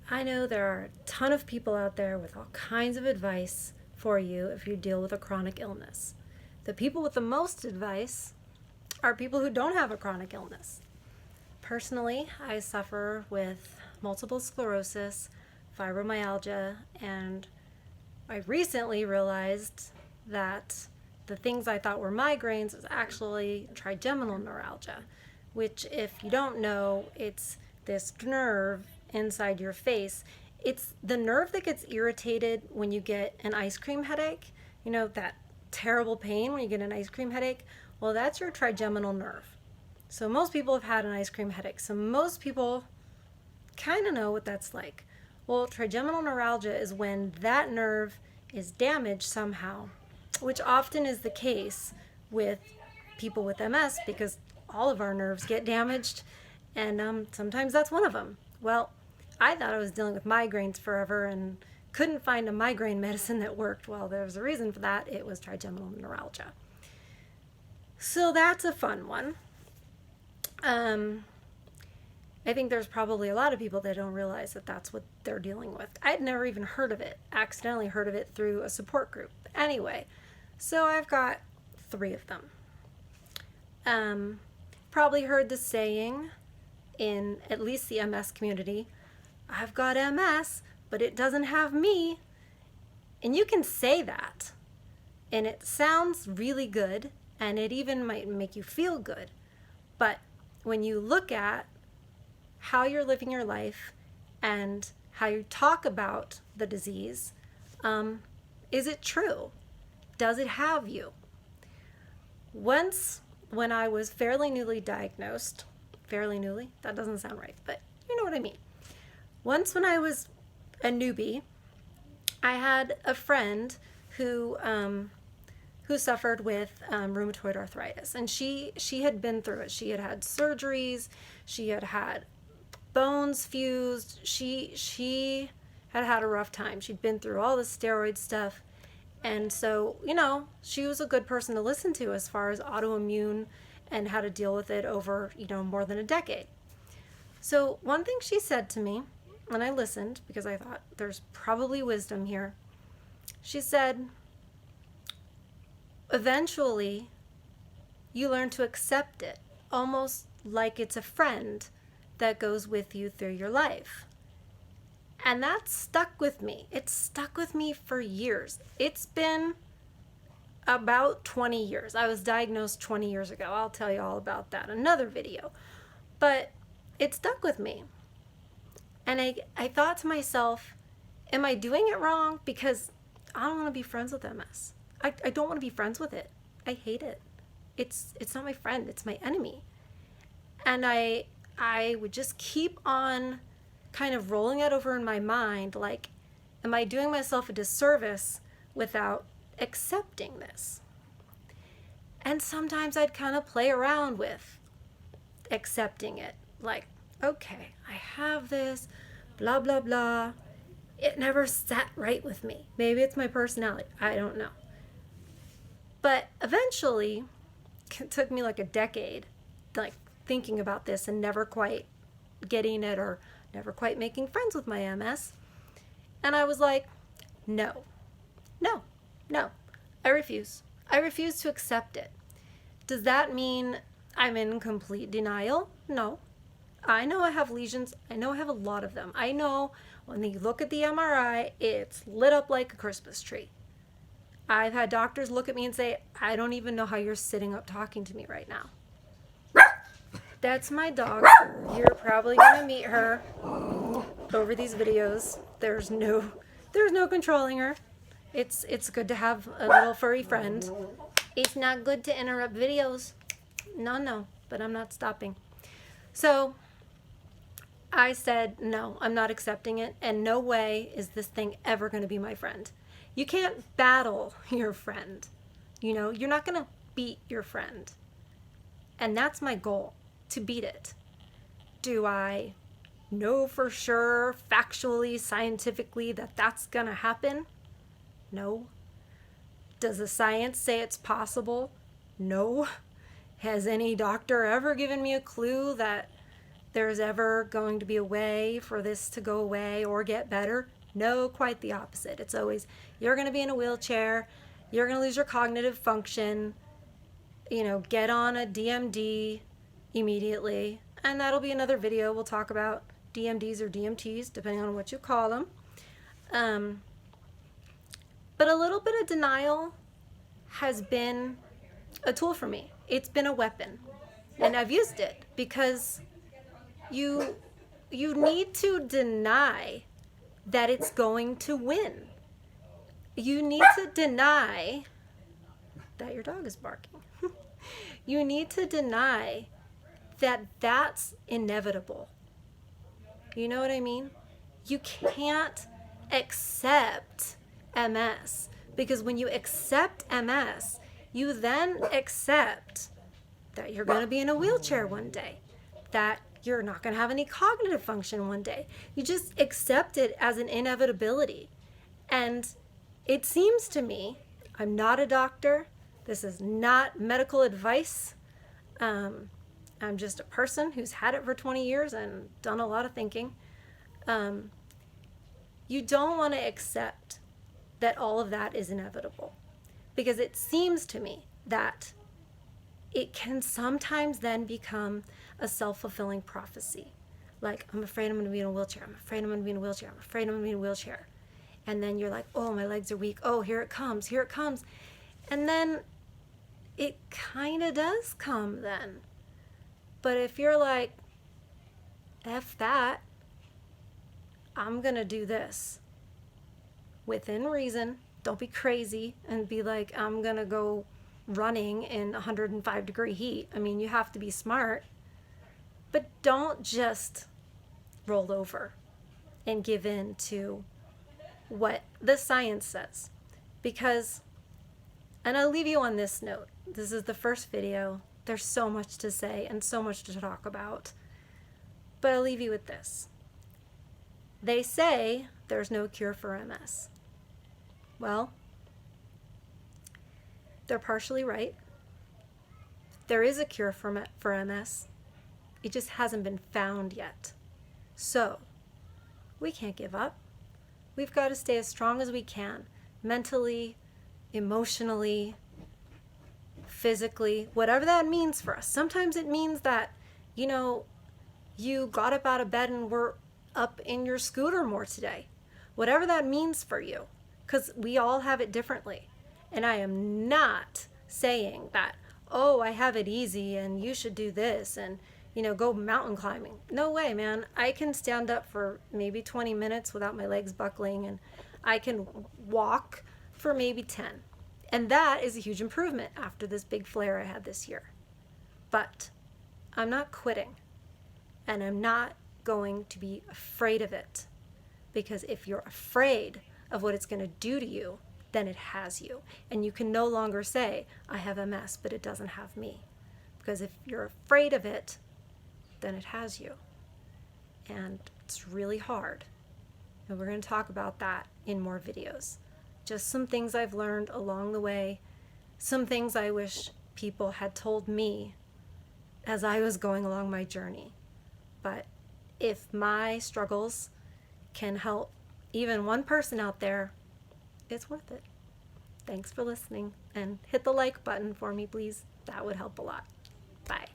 I know there are a ton of people out there with all kinds of advice for you if you deal with a chronic illness. The people with the most advice are people who don't have a chronic illness. Personally, I suffer with multiple sclerosis, fibromyalgia, and I recently realized that the things I thought were migraines is actually trigeminal neuralgia, which, if you don't know, it's this nerve inside your face. It's the nerve that gets irritated when you get an ice cream headache. You know, that terrible pain when you get an ice cream headache? Well, that's your trigeminal nerve. So most people have had an ice cream headache. So most people kind of know what that's like. Well, trigeminal neuralgia is when that nerve is damaged somehow, which often is the case with people with MS because all of our nerves get damaged, and sometimes that's one of them. Well, I thought I was dealing with migraines forever and couldn't find a migraine medicine that worked. Well, there was a reason for that. It was trigeminal neuralgia. So that's a fun one. I think there's probably a lot of people that don't realize that that's what they're dealing with. I'd never even heard of it, accidentally heard of it through a support group. Anyway, so I've got 3 of them. Probably heard the saying in at least the MS community, I've got MS, but it doesn't have me. And you can say that, and it sounds really good, and it even might make you feel good. But when you look at how you're living your life and how you talk about the disease, is it true? Does it have you? Once, when I was fairly newly diagnosed, that doesn't sound right, but you know what I mean. Once when I was a newbie, I had a friend who suffered with rheumatoid arthritis, and she had been through it. She had had surgeries, she had had bones fused, she had had a rough time. She'd been through all the steroid stuff, and so, you know, she was a good person to listen to as far as autoimmune and how to deal with it over, you know, more than a decade. So one thing she said to me, and I listened because I thought there's probably wisdom here. She said, eventually you learn to accept it, almost like it's a friend that goes with you through your life. And that stuck with me. It stuck with me for years. It's been about 20 years. I was diagnosed 20 years ago. I'll tell you all about that in another video. But it stuck with me. And I thought to myself, am I doing it wrong? Because I don't want to be friends with MS. I don't want to be friends with it. I hate it. It's not my friend. It's my enemy. And I would just keep on kind of rolling it over in my mind, like, am I doing myself a disservice without accepting this? And sometimes I'd kind of play around with accepting it, like, okay, I have this, blah, blah, blah. It never sat right with me. Maybe it's my personality. I don't know. But eventually, it took me like a decade, like, thinking about this and never quite getting it or never quite making friends with my MS. And I was like, no. I refuse. I refuse to accept it. Does that mean I'm in complete denial? No. I know I have lesions. I know I have a lot of them. I know when you look at the MRI, it's lit up like a Christmas tree. I've had doctors look at me and say, I don't even know how you're sitting up talking to me right now. That's my dog. You're probably going to meet her over these videos. There's no controlling her. It's good to have a little furry friend. It's not good to interrupt videos. No, but I'm not stopping. So I said, no, I'm not accepting it, and no way is this thing ever going to be my friend. You can't battle your friend. You know, you're not going to beat your friend. And that's my goal, to beat it. Do I know for sure, factually, scientifically, that that's going to happen? No. Does the science say it's possible? No. Has any doctor ever given me a clue that there's ever going to be a way for this to go away or get better. No, quite the opposite. It's always, you're going to be in a wheelchair, you're going to lose your cognitive function, get on a DMD immediately. And that'll be another video. We'll talk about DMDs or DMTs, depending on what you call them. But a little bit of denial has been a tool for me. It's been a weapon. And I've used it because you need to deny that it's going to win. You need to deny that your dog is barking. You need to deny that that's inevitable. You know what I mean? You can't accept MS, because when you accept MS, you then accept that you're going to be in a wheelchair one day, that you're not going to have any cognitive function one day. You just accept it as an inevitability. And it seems to me, I'm not a doctor, this is not medical advice. I'm just a person who's had it for 20 years and done a lot of thinking. You don't want to accept that all of that is inevitable, because it seems to me that it can sometimes then become a self-fulfilling prophecy. Like, I'm afraid I'm going to be in a wheelchair. I'm afraid I'm going to be in a wheelchair. I'm afraid I'm going to be in a wheelchair. And then you're like, oh, my legs are weak. Oh, here it comes. Here it comes. And then it kind of does come then. But if you're like, F that, I'm going to do this within reason. Don't be crazy and be like, I'm going to go running in 105-degree heat. I mean, you have to be smart. But don't just roll over and give in to what the science says. Because, and I'll leave you on this note. This is the first video. There's so much to say and so much to talk about. But I'll leave you with this. They say there's no cure for MS. Well, they're partially right. There is a cure for MS. It just hasn't been found yet. So, we can't give up. We've got to stay as strong as we can, mentally, emotionally, physically, whatever that means for us. Sometimes it means that, you got up out of bed and were up in your scooter more today. Whatever that means for you, because we all have it differently. And I am not saying that, oh, I have it easy and you should do this and, go mountain climbing. No way, man. I can stand up for maybe 20 minutes without my legs buckling, and I can walk for maybe 10. And that is a huge improvement after this big flare I had this year. But I'm not quitting, and I'm not going to be afraid of it, because if you're afraid of what it's going to do to you, then it has you. And you can no longer say, I have MS, but it doesn't have me. Because if you're afraid of it, then it has you. And it's really hard. And we're going to talk about that in more videos. Just some things I've learned along the way, some things I wish people had told me as I was going along my journey. But if my struggles can help even one person out there, it's worth it. Thanks for listening, and hit the like button for me, please. That would help a lot. Bye.